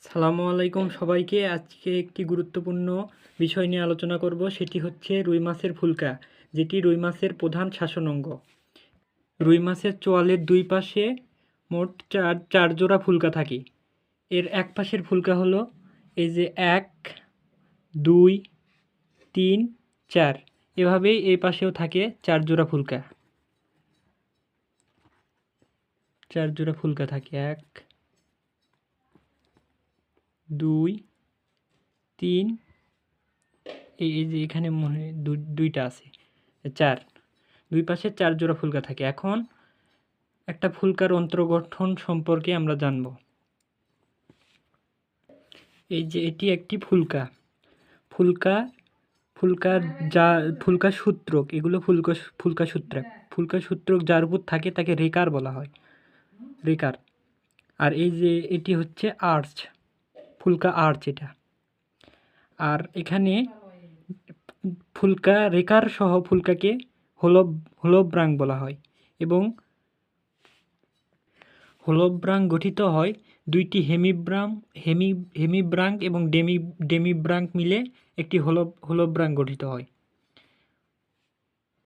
সালামু আলাইকুম সবাইকে। আজকে একটি গুরুত্বপূর্ণ বিষয় নিয়ে আলোচনা করব, সেটি হচ্ছে রুই মাছের ফুলকা, যেটি রুই মাছের প্রধান শাসন অঙ্গ। রুই মাছের চোয়ালের দুই পাশে মোট চার জোড়া ফুলকা থাকে। এর এক পাশের ফুলকা হলো এই যে 1, 2, 3, 4, এভাবেই এই পাশেও থাকে 4 জোড়া ফুলকা। 4 জোড়া ফুলকা থাকে, 1, 2, 3, এই যে এখানে মনে হয় দুইটা আছে, 4। দুই পাশে 4 জোড়া ফুলকা থাকে। এখন একটা ফুলকার অন্তর্গঠন সম্পর্কে আমরা জানব। এই যে এটি একটি ফুলকা। ফুলকার যা ফুলকা সূত্রক, এগুলো ফুলকা সূত্রক। ফুলকা সূত্রক যার উপর থাকে তাকে রেকার বলা হয়, রেকার। আর এই যে এটি হচ্ছে আর্চ, ফুলকা আর্চ এটা। আর এখানে ফুলকা রেকার সহ ফুলকাকে হোলোব্রাং বলা হয়, এবং হোলোব্রাং গঠিত হয় দুইটি হেমিব্রাং এবং ডেমিব্রাং মিলে একটি হোলোব্রাং গঠিত হয়।